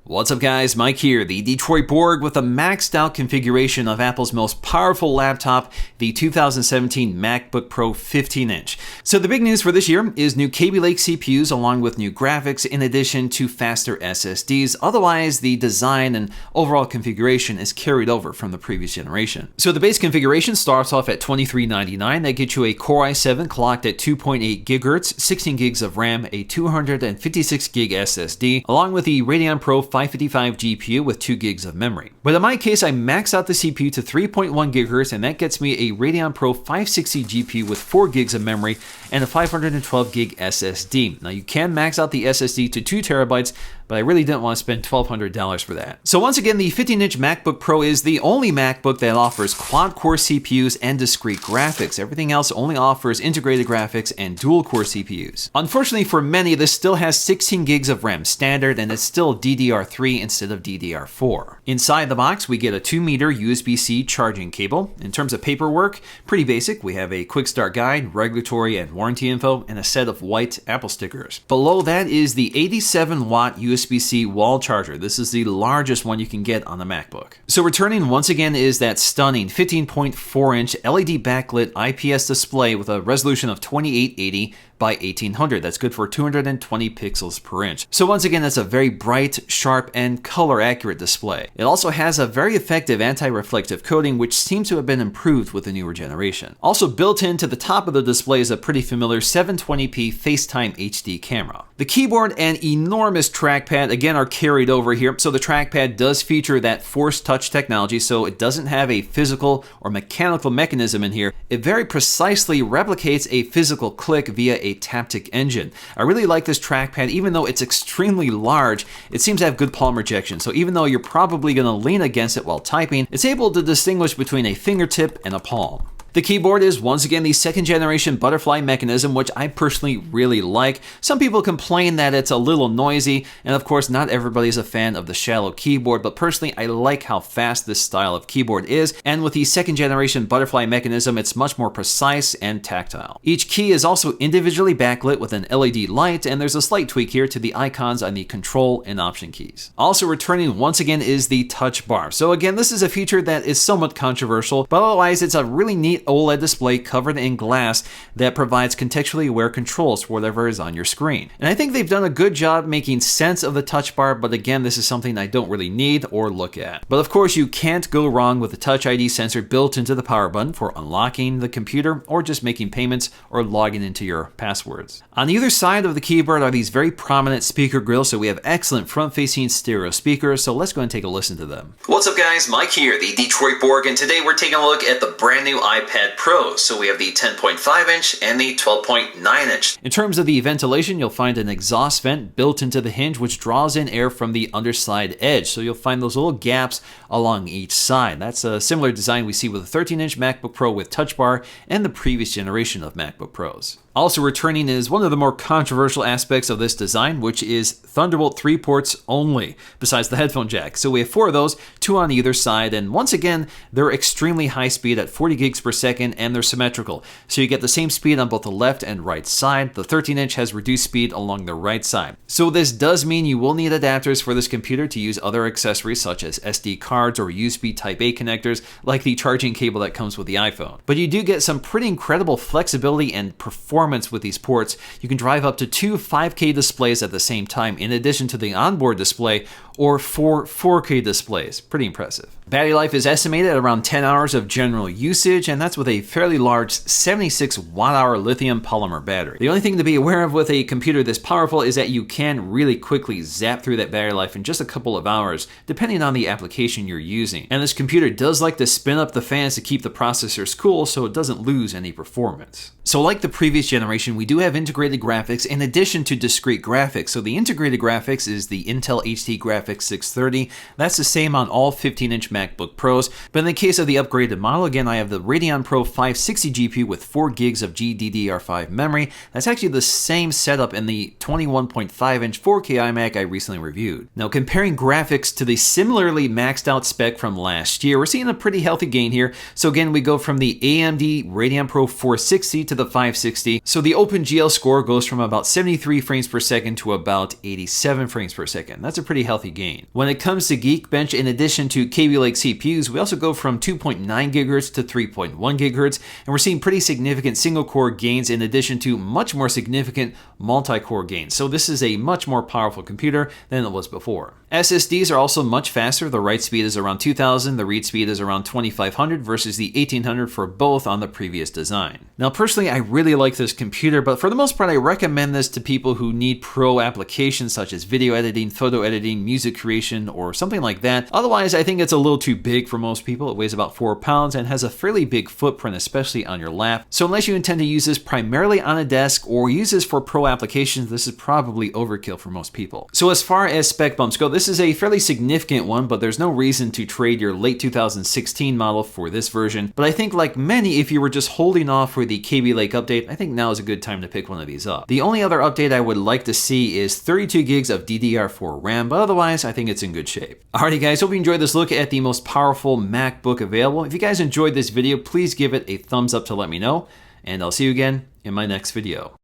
What's up guys, Mike here, the Detroit Borg with a maxed out configuration of Apple's most powerful laptop, the 2017 MacBook Pro 15-inch. So the big news for this year is new Kaby Lake CPUs along with new graphics in addition to faster SSDs. Otherwise, the design and overall configuration is carried over from the previous generation. So the base configuration starts off at $2399. That gets you a Core i7 clocked at 2.8 GHz, 16 gigs of RAM, a 256 gig SSD, along with the Radeon Pro 555 GPU with 2 gigs of memory. But in my case, I max out the CPU to 3.1 GHz, and that gets me a Radeon Pro 560 GPU with 4 gigs of memory and a 512 gig SSD. Now you can max out the SSD to 2 terabytes, but I really didn't want to spend $1,200 for that. So once again, the 15-inch MacBook Pro is the only MacBook that offers quad-core CPUs and discrete graphics. Everything else only offers integrated graphics and dual-core CPUs. Unfortunately for many, this still has 16 gigs of RAM standard, and it's still DDR3 instead of DDR4. Inside the box, we get a 2-meter USB-C charging cable. In terms of paperwork, pretty basic. We have a quick start guide, regulatory and warranty info, and a set of white Apple stickers. Below that is the 87-watt USB-C wall charger. This is the largest one you can get on the MacBook. So returning once again is that stunning 15.4-inch LED backlit IPS display with a resolution of 2880 by 1800. That's good for 220 pixels per inch. So once again, that's a very bright, sharp, and color accurate display. It also has a very effective anti-reflective coating, which seems to have been improved with the newer generation. Also built into the top of the display is a pretty familiar 720p FaceTime HD camera. The keyboard and enormous trackpad again are carried over here. So the trackpad does feature that force touch technology, so it doesn't have a physical or mechanical mechanism in here. It very precisely replicates a physical click via a Taptic engine. I really like this trackpad. Even though it's extremely large, it seems to have good palm rejection. So even though you're probably going to lean against it while typing, it's able to distinguish between a fingertip and a palm. The keyboard is once again the second generation butterfly mechanism, which I personally really like. Some people complain that it's a little noisy, and of course not everybody's a fan of the shallow keyboard, but personally I like how fast this style of keyboard is, and with the second generation butterfly mechanism, it's much more precise and tactile. Each key is also individually backlit with an LED light, and there's a slight tweak here to the icons on the control and option keys. Also returning once again is the touch bar. So again, this is a feature that is somewhat controversial, but otherwise it's a really neat OLED display covered in glass that provides contextually aware controls for whatever is on your screen. And I think they've done a good job making sense of the touch bar, but again, this is something I don't really need or look at. But of course, you can't go wrong with the Touch ID sensor built into the power button for unlocking the computer or just making payments or logging into your passwords. On either side of the keyboard are these very prominent speaker grills, so we have excellent front-facing stereo speakers, so let's go and take a listen to them. What's up guys, Mike here, the Detroit Borg, and today we're taking a look at the brand new iPad Pro. So we have the 10.5-inch and the 12.9-inch. In terms of the ventilation, you'll find an exhaust vent built into the hinge, which draws in air from the underside edge. So you'll find those little gaps along each side. That's a similar design we see with a 13-inch MacBook Pro with Touch Bar and the previous generation of MacBook Pros. Also returning is one of the more controversial aspects of this design, which is Thunderbolt 3 ports only, besides the headphone jack. So we have 4 of those, 2 on either side, and once again, they're extremely high speed at 40 gigs per second, and they're symmetrical. So you get the same speed on both the left and right side. The 13-inch has reduced speed along the right side. So this does mean you will need adapters for this computer to use other accessories such as SD cards or USB Type-A connectors, like the charging cable that comes with the iPhone. But you do get some pretty incredible flexibility and performance with these ports. You can drive up to 2 5K displays at the same time, in addition to the onboard display, or 4 4K displays. Pretty impressive. Battery life is estimated at around 10 hours of general usage, and that's with a fairly large 76 watt-hour lithium polymer battery. The only thing to be aware of with a computer this powerful is that you can really quickly zap through that battery life in just a couple of hours, depending on the application you're using. And this computer does like to spin up the fans to keep the processors cool so it doesn't lose any performance. So like the previous generation, we do have integrated graphics in addition to discrete graphics. So the integrated graphics is the Intel HD Graphics 630. That's the same on all 15-inch MacBook Pros. But in the case of the upgraded model, again, I have the Radeon Radeon Pro 560 GPU with 4 gigs of GDDR5 memory. That's actually the same setup in the 21.5-inch 4K iMac I recently reviewed. Now, comparing graphics to the similarly maxed out spec from last year, we're seeing a pretty healthy gain here. So again, we go from the AMD Radeon Pro 460 to the 560. So the OpenGL score goes from about 73 frames per second to about 87 frames per second. That's a pretty healthy gain. When it comes to Geekbench, in addition to Kaby Lake CPUs, we also go from 2.9 GHz to 3.1 GHz, and we're seeing pretty significant single-core gains in addition to much more significant multi-core gains. So this is a much more powerful computer than it was before. SSDs are also much faster. The write speed is around 2000, the read speed is around 2500 versus the 1800 for both on the previous design. Now personally, I really like this computer, but for the most part, I recommend this to people who need pro applications such as video editing, photo editing, music creation, or something like that. Otherwise, I think it's a little too big for most people. It weighs about 4 pounds and has a fairly big footprint, especially on your lap. So unless you intend to use this primarily on a desk or use this for pro applications, this is probably overkill for most people. So as far as spec bumps go, this is a fairly significant one, but there's no reason to trade your late 2016 model for this version. But I think like many, if you were just holding off for the Kaby Lake update, I think now is a good time to pick one of these up. The only other update I would like to see is 32 gigs of DDR4 RAM, but otherwise I think it's in good shape. Alrighty guys, hope you enjoyed this look at the most powerful MacBook available. If you guys enjoyed this video, please give it a thumbs up to let me know, and I'll see you again in my next video.